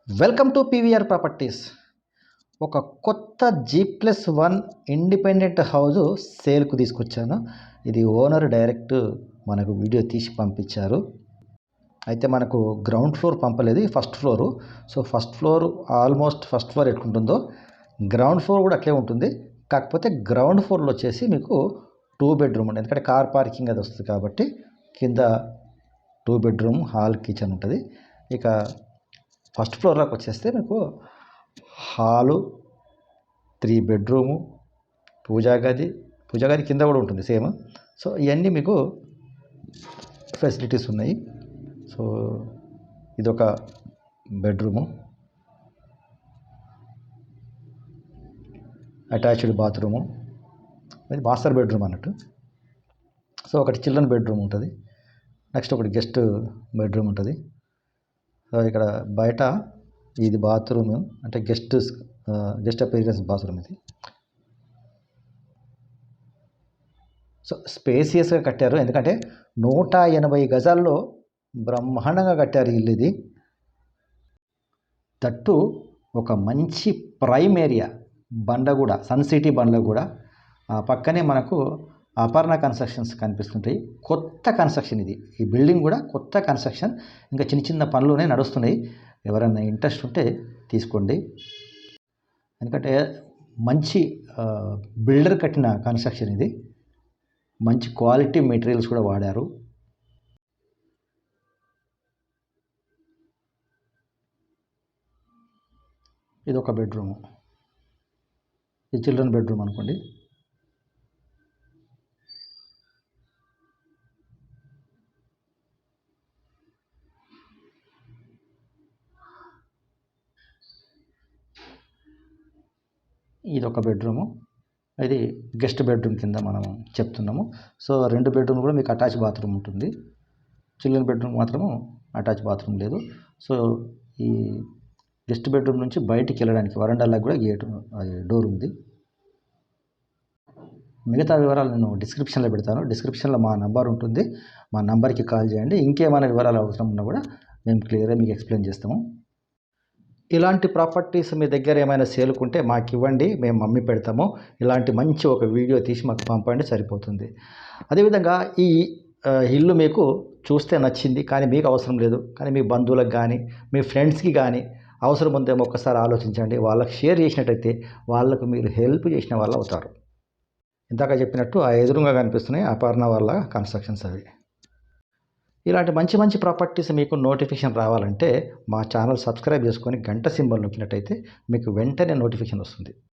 Welcome to PVR properties. ఒక కొత్త G+1 independent house సేల్కు తీసుకొచ్చాను. ఇది ఓనర్ డైరెక్ట్ మనకు వీడియో తీసి పంపించారు. అయితే మనకు గ్రౌండ్ ఫ్లోర్ పంపలేదు, first floor. So first floor almost first floor ఎట్లుంటుందో గ్రౌండ్ ఫ్లోర్ కూడా అట్లే ఉంటుంది. కాకపోతే గ్రౌండ్ ఫ్లోర్లో వచ్చేసి మీకు 2 బెడ్రూమ్ ఉంటుంది, ఎందుకంటే కార్ పార్కింగ్ అది వస్తుంది కాబట్టి. కింద 2 బెడ్రూమ్ హాల్ కిచెన్ ఉంటుంది. ఇక ఫస్ట్ ఫ్లోర్లోకి వచ్చేస్తే మీకు హాలు, 3 బెడ్రూము, పూజా గది కింద కూడా ఉంటుంది సేమ్. సో ఇవన్నీ మీకు ఫెసిలిటీస్ ఉన్నాయి. సో ఇదొక బెడ్రూము, అటాచ్డ్ బాత్రూము, ఇది మాస్టర్ బెడ్రూమ్ అన్నట్టు. సో ఒకటి చిల్డ్రన్ బెడ్రూమ్ ఉంటుంది, నెక్స్ట్ ఒకటి గెస్ట్ బెడ్రూమ్ ఉంటుంది. సో ఇక్కడ బయట ఇది బాత్రూమ్, అంటే గెస్ట్ అపీరియన్స్ బాత్రూమ్ ఇది. సో స్పేసియస్గా కట్టారు, ఎందుకంటే 180 గజాల్లో బ్రహ్మాండంగా కట్టారు ఇల్లు ఇది. తట్టు ఒక మంచి prime area, Bandlaguda, sun city Bandlaguda. పక్కనే మనకు అపర్ణ కన్స్ట్రక్షన్స్ కనిపిస్తుంటాయి. కొత్త కన్స్ట్రక్షన్ ఇది, ఈ బిల్డింగ్ కూడా కొత్త కన్స్ట్రక్షన్. ఇంకా చిన్న చిన్న పనులునే నడుస్తున్నాయి. ఎవరైనా ఇంట్రెస్ట్ ఉంటే తీసుకోండి, ఎందుకంటే మంచి బిల్డర్ కట్టిన కన్స్ట్రక్షన్ ఇది. మంచి క్వాలిటీ మెటీరియల్స్ కూడా వాడారు. ఇది ఒక బెడ్రూము, ఇది చిల్డ్రన్ బెడ్రూమ్ అనుకోండి. ఇది ఒక బెడ్రూము, ఇది గెస్ట్ బెడ్రూమ్ కింద మనం చెప్తున్నాము. సో 2 బెడ్రూమ్ కూడా మీకు అటాచ్ బాత్రూమ్ ఉంటుంది. చిల్డ్రన్ బెడ్రూమ్ మాత్రము అటాచ్ బాత్రూమ్ లేదు. సో ఈ గెస్ట్ బెడ్రూమ్ నుంచి బయటికి వెళ్ళడానికి వరండాలకు కూడా డోర్ ఉంది. మిగతా వివరాలు నేను డిస్క్రిప్షన్లో పెడతాను. డిస్క్రిప్షన్లో మా నంబర్ ఉంటుంది, మా నంబర్కి కాల్ చేయండి. ఇంకేమైనా వివరాలు అవసరం ఉన్నా కూడా మేము క్లియర్గా మీకు ఎక్స్ప్లెయిన్ చేస్తాము. ఇలాంటి ప్రాపర్టీస్ మీ దగ్గర ఏమైనా సేలుకుంటే మాకు ఇవ్వండి, మేము అమ్మి పెడతాము. ఇలాంటి మంచి ఒక వీడియో తీసి మాకు పంపండి, సరిపోతుంది. అదేవిధంగా ఈ ఇల్లు మీకు చూస్తే నచ్చింది కానీ మీకు అవసరం లేదు, కానీ మీ బంధువులకు కానీ మీ ఫ్రెండ్స్కి కానీ అవసరం ఉందేమో ఒక్కసారి ఆలోచించండి. వాళ్ళకి షేర్ చేసినట్టయితే వాళ్ళకు మీరు హెల్ప్ చేసిన వాళ్ళు అవుతారు. ఇందాక చెప్పినట్టు ఆ ఎదురుగా కనిపిస్తున్నాయి అపర్ణ వాళ్ళ కన్స్ట్రక్షన్స్ అవి. ఇలాంటి మంచి మంచి ప్రాపర్టీస్ మీకు నోటిఫికేషన్ రావాలంటే మా ఛానల్ సబ్స్క్రైబ్ చేసుకొని గంట సింబల్ నొక్కినట్టయితే మీకు వెంటనే నోటిఫికేషన్ వస్తుంది.